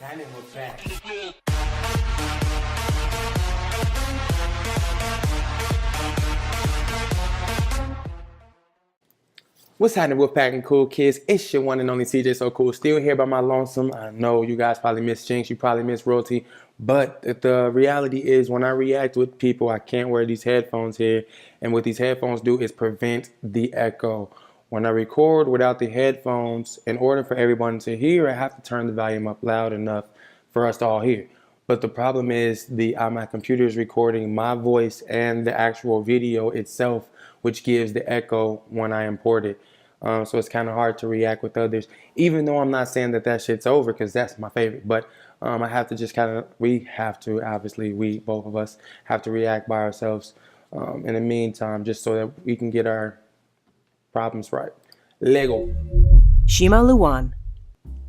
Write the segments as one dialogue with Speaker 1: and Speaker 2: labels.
Speaker 1: happening with that? What's happening with Packing Cool Kids? It's your one and only CJ So Cool. Still here by my lonesome. I know you guys probably miss Jinx. You probably miss Royalty. But the reality is when I react with people, I can't wear these headphones here. And what these headphones do is prevent the echo. When I record without the headphones, in order for everyone to hear, I have to turn the volume up loud enough for us to all hear. But the problem is my computer is recording my voice and the actual video itself, which gives the echo when I import it. So it's kind of hard to react with others, even though I'm not saying that shit's over, because that's my favorite. But I have to just we both of us have to react by ourselves in the meantime, just so that we can get our problems right. Lego.
Speaker 2: Shima Luwan.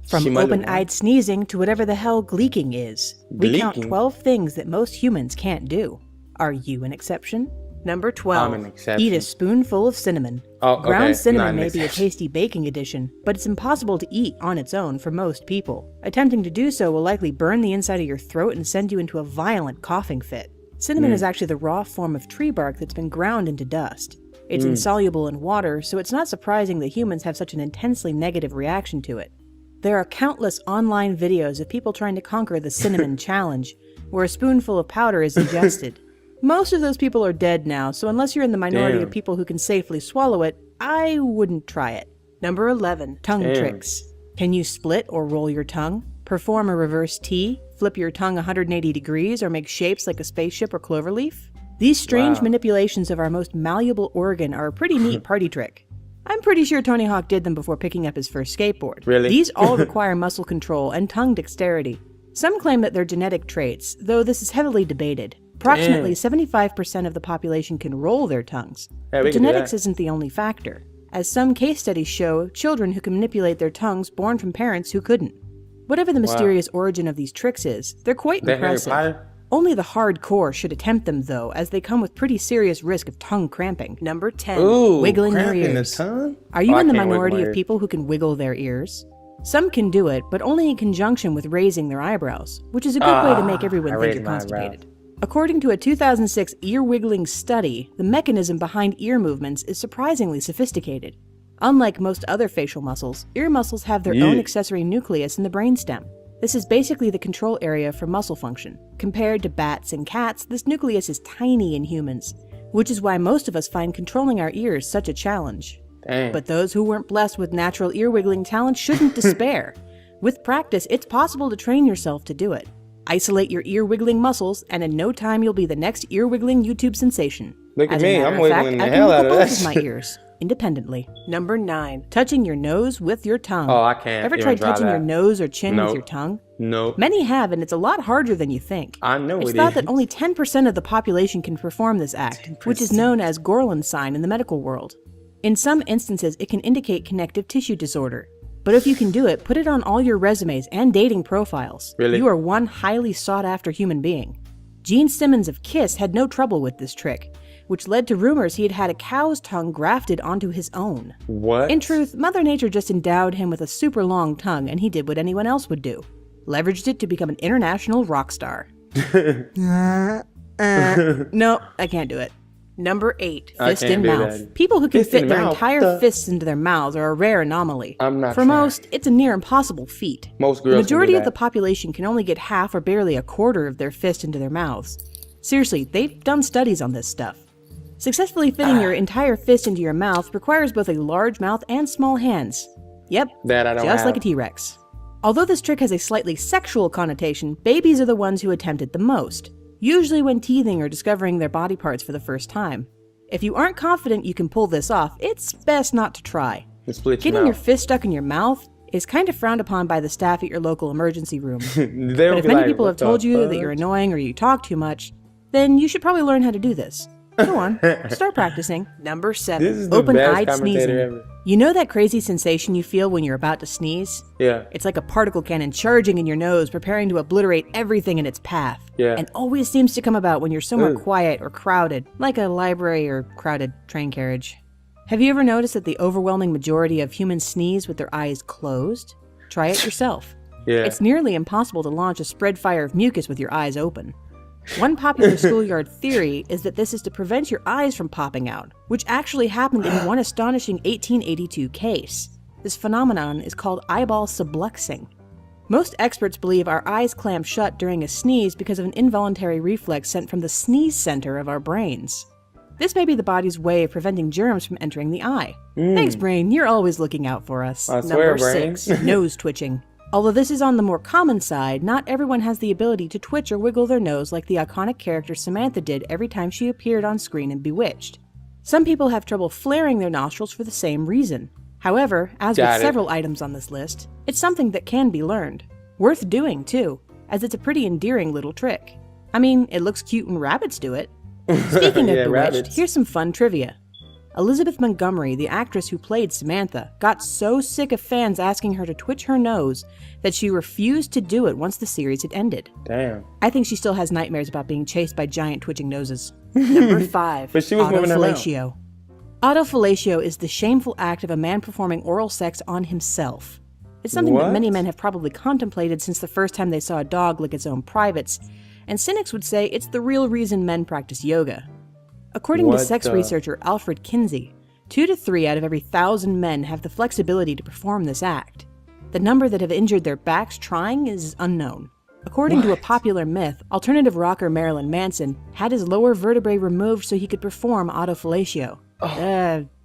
Speaker 2: From
Speaker 1: Shima
Speaker 2: open-eyed sneezing to whatever the hell gleeking is, we count 12 things that most humans can't do. Are you an exception? Number 12.
Speaker 1: I'm an exception.
Speaker 2: Eat a spoonful of cinnamon. Ground cinnamon may be a tasty baking addition, but it's impossible to eat on its own for most people. Attempting to do so will likely burn the inside of your throat and send you into a violent coughing fit. Cinnamon is actually the raw form of tree bark that's been ground into dust. It's insoluble in water, so it's not surprising that humans have such an intensely negative reaction to it. There are countless online videos of people trying to conquer the cinnamon challenge, where a spoonful of powder is ingested. Most of those people are dead now, so unless you're in the minority of people who can safely swallow it, I wouldn't try it. Number 11. Tongue tricks. Can you split or roll your tongue? Perform a reverse T? Flip your tongue 180 degrees or make shapes like a spaceship or cloverleaf? These strange manipulations of our most malleable organ are a pretty neat party trick. I'm pretty sure Tony Hawk did them before picking up his first skateboard.
Speaker 1: Really?
Speaker 2: These all require muscle control and tongue dexterity. Some claim that they're genetic traits, though this is heavily debated. Approximately 75% of the population can roll their tongues. But genetics isn't the only factor, as some case studies show children who can manipulate their tongues born from parents who couldn't. Whatever the mysterious origin of these tricks is, they're quite impressive. Only the hardcore should attempt them, though, as they come with pretty serious risk of tongue cramping. Number 10. Wiggling your ears. Are you in the minority of people who can wiggle their ears? Some can do it, but only in conjunction with raising their eyebrows, which is a good way to make everyone think you're constipated. According to a 2006 ear-wiggling study, the mechanism behind ear movements is surprisingly sophisticated. Unlike most other facial muscles, ear muscles have their own accessory nucleus in the brainstem. This is basically the control area for muscle function. Compared to bats and cats, this nucleus is tiny in humans, which is why most of us find controlling our ears such a challenge. But those who weren't blessed with natural ear-wiggling talent shouldn't despair. With practice, it's possible to train yourself to do it. Isolate your ear-wiggling muscles, and in no time you'll be the next ear-wiggling YouTube sensation.
Speaker 1: Look at me, I'm wiggling the hell out of that.
Speaker 2: I can wiggle both of my ears, independently. Number 9. Touching your nose with your tongue.
Speaker 1: Oh, I can't.
Speaker 2: Ever tried touching your nose or chin with your tongue?
Speaker 1: No.
Speaker 2: Many have, and it's a lot harder than you think.
Speaker 1: I know
Speaker 2: it's thought that only 10% of the population can perform this act, 10%. Which is known as Gorlin sign in the medical world. In some instances, it can indicate connective tissue disorder. But if you can do it, put it on all your resumes and dating profiles.
Speaker 1: Really?
Speaker 2: You are one highly sought-after human being. Gene Simmons of Kiss had no trouble with this trick, which led to rumors he had had a cow's tongue grafted onto his own.
Speaker 1: What?
Speaker 2: In truth, Mother Nature just endowed him with a super long tongue, and he did what anyone else would do. Leveraged it to become an international rock star. No, I can't do it. Number 8. Fist in mouth. People who can fit their entire fists into their mouths are a rare anomaly. For most, it's a near impossible feat.
Speaker 1: Most girls
Speaker 2: the majority of the population can only get half or barely a quarter of their fist into their mouths. Seriously, they've done studies on this stuff. Successfully fitting your entire fist into your mouth requires both a large mouth and small hands. Yep, just like a T-Rex. Although this trick has a slightly sexual connotation, babies are the ones who attempt it the most. Usually when teething or discovering their body parts for the first time. If you aren't confident you can pull this off, it's best not to try. Getting your fist stuck in your mouth is kind of frowned upon by the staff at your local emergency room. But if many people have told you that you're annoying or you talk too much, then you should probably learn how to do this. Go on, start practicing. Number 7. Open-eyed sneezing. Ever. You know that crazy sensation you feel when you're about to sneeze?
Speaker 1: Yeah.
Speaker 2: It's like a particle cannon charging in your nose, preparing to obliterate everything in its path.
Speaker 1: Yeah.
Speaker 2: And always seems to come about when you're somewhere quiet or crowded, like a library or crowded train carriage. Have you ever noticed that the overwhelming majority of humans sneeze with their eyes closed? Try it yourself.
Speaker 1: Yeah.
Speaker 2: It's nearly impossible to launch a spread fire of mucus with your eyes open. One popular schoolyard theory is that this is to prevent your eyes from popping out, which actually happened in one astonishing 1882 case. This phenomenon is called eyeball subluxing. Most experts believe our eyes clamp shut during a sneeze because of an involuntary reflex sent from the sneeze center of our brains. This may be the body's way of preventing germs from entering the eye. Thanks, brain. You're always looking out for us.
Speaker 1: I swear,
Speaker 2: Number 6, nose twitching. Although this is on the more common side, not everyone has the ability to twitch or wiggle their nose like the iconic character Samantha did every time she appeared on screen in Bewitched. Some people have trouble flaring their nostrils for the same reason. However, as with several items on this list, it's something that can be learned. Worth doing, too, as it's a pretty endearing little trick. I mean, it looks cute when rabbits do it. Speaking of Bewitched,
Speaker 1: rabbits.
Speaker 2: Here's some fun trivia. Elizabeth Montgomery, the actress who played Samantha, got so sick of fans asking her to twitch her nose that she refused to do it once the series had ended.
Speaker 1: Damn.
Speaker 2: I think she still has nightmares about being chased by giant twitching noses. Number 5,
Speaker 1: But she was moving her mouth.
Speaker 2: autofellatio. Autofellatio is the shameful act of a man performing oral sex on himself. It's something that many men have probably contemplated since the first time they saw a dog lick its own privates, and cynics would say it's the real reason men practice yoga. According to sex researcher Alfred Kinsey, 2 to 3 out of every 1,000 men have the flexibility to perform this act. The number that have injured their backs trying is unknown. According to a popular myth, alternative rocker Marilyn Manson had his lower vertebrae removed so he could perform autofellatio.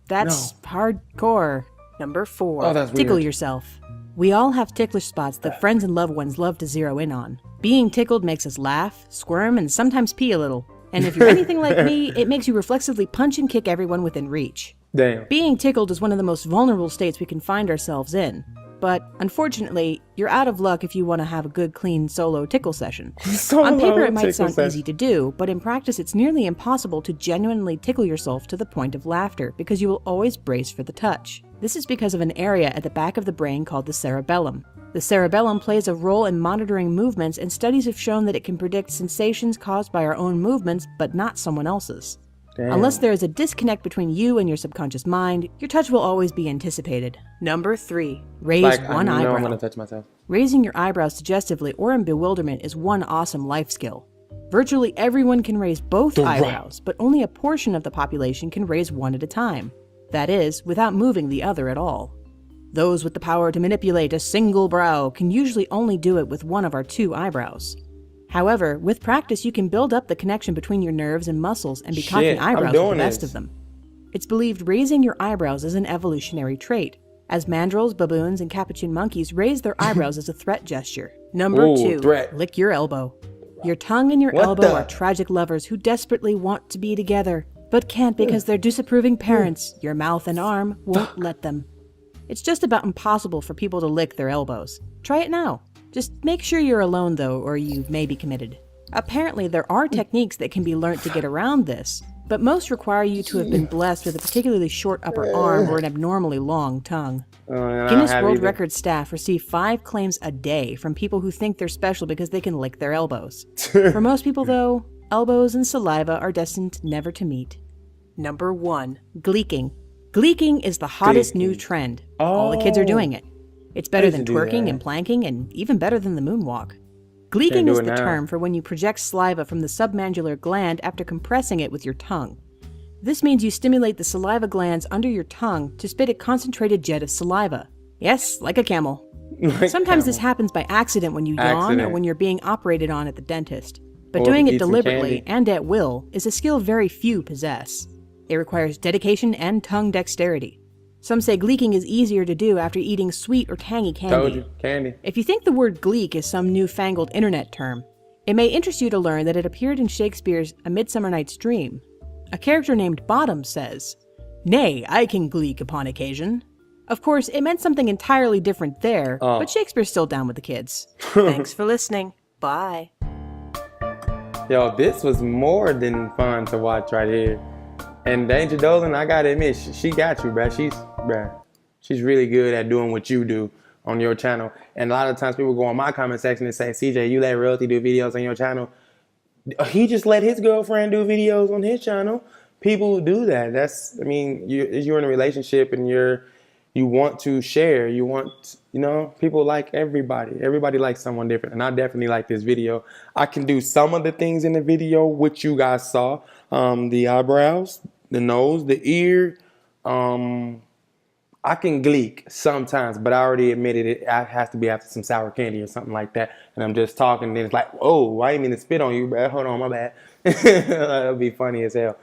Speaker 2: That's hardcore. Number 4,
Speaker 1: that's
Speaker 2: tickle
Speaker 1: weird.
Speaker 2: yourself. We all have ticklish spots that friends and loved ones love to zero in on. Being tickled makes us laugh, squirm, and sometimes pee a little. And if you're anything like me, it makes you reflexively punch and kick everyone within reach.
Speaker 1: Damn.
Speaker 2: Being tickled is one of the most vulnerable states we can find ourselves in. But, unfortunately, you're out of luck if you want to have a good, clean, solo tickle session. On paper, it might sound easy to do, but in practice, it's nearly impossible to genuinely tickle yourself to the point of laughter, because you will always brace for the touch. This is because of an area at the back of the brain called the cerebellum. The cerebellum plays a role in monitoring movements, and studies have shown that it can predict sensations caused by our own movements, but not someone else's.
Speaker 1: Damn.
Speaker 2: Unless there is a disconnect between you and your subconscious mind, your touch will always be anticipated. Number 3, raise one eyebrow.
Speaker 1: I'm gonna touch myself.
Speaker 2: Raising your eyebrows suggestively or in bewilderment is one awesome life skill. Virtually everyone can raise both eyebrows, but only a portion of the population can raise one at a time. That is, without moving the other at all. Those with the power to manipulate a single brow can usually only do it with one of our 2 eyebrows. However, with practice you can build up the connection between your nerves and muscles and be cocking eyebrows with the best of them. It's believed raising your eyebrows is an evolutionary trait, as mandrills, baboons, and capuchin monkeys raise their eyebrows as a threat gesture. Number 2, lick your elbow. Your tongue and your elbow are tragic lovers who desperately want to be together, but can't because their disapproving parents, your mouth and arm, won't let them. It's just about impossible for people to lick their elbows. Try it now. Just make sure you're alone though, or you may be committed. Apparently there are techniques that can be learnt to get around this, but most require you to have been blessed with a particularly short upper arm or an abnormally long tongue. Guinness World Record staff receive 5 claims a day from people who think they're special because they can lick their elbows. For most people though, elbows and saliva are destined never to meet. Number 1, gleeking. Gleeking is the hottest new trend. All the kids are doing it. It's better than twerking and planking, and even better than the moonwalk. Gleeking is the term for when you project saliva from the submandibular gland after compressing it with your tongue. This means you stimulate the saliva glands under your tongue to spit a concentrated jet of saliva. Yes, like a camel. Sometimes this happens by accident when you yawn or when you're being operated on at the dentist. But doing it deliberately and at will is a skill very few possess. It requires dedication and tongue dexterity. Some say gleeking is easier to do after eating sweet or tangy candy.
Speaker 1: Told you, candy.
Speaker 2: If you think the word gleek is some newfangled internet term, it may interest you to learn that it appeared in Shakespeare's A Midsummer Night's Dream. A character named Bottom says, "Nay, I can gleek upon occasion." Of course, it meant something entirely different there, but Shakespeare's still down with the kids. Thanks for listening. Bye.
Speaker 1: Yo, this was more than fun to watch right here. And Danger Dolan, I gotta admit, she got you, bruh. She's really good at doing what you do on your channel. And a lot of times people go on my comment section and say, CJ, you let Royalty do videos on your channel. He just let his girlfriend do videos on his channel. People do that. You're in a relationship and you you want to share. You want, you know, people like everybody. Everybody likes someone different. And I definitely like this video. I can do some of the things in the video which you guys saw. The eyebrows, the nose, the ear. I can gleek sometimes, but I already admitted it has to be after some sour candy or something like that. And I'm just talking, and then it's like, oh, I didn't mean to spit on you, bro. Hold on, my bad. That'll be funny as hell.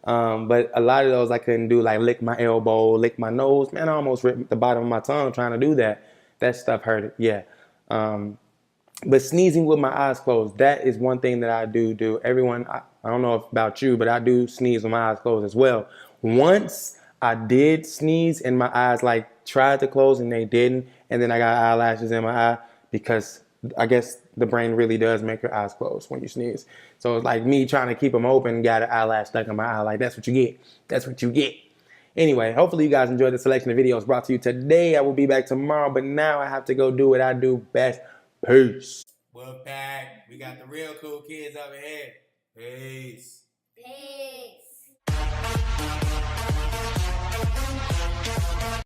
Speaker 1: But a lot of those I couldn't do, like lick my elbow, lick my nose. Man, I almost ripped the bottom of my tongue trying to do that. That stuff hurted, yeah. But sneezing with my eyes closed, that is one thing that I do. Everyone, I don't know about you, but I do sneeze with my eyes closed as well. Once I did sneeze and my eyes like tried to close and they didn't, and then I got eyelashes in my eye because I guess the brain really does make your eyes close when you sneeze. So it's like me trying to keep them open, got an eyelash stuck in my eye. Like, that's what you get. That's what you get. Anyway, hopefully you guys enjoyed the selection of videos brought to you today. I will be back tomorrow, but now I have to go do what I do best. Peace. Wolfpack, we got the real cool kids over here. Hey.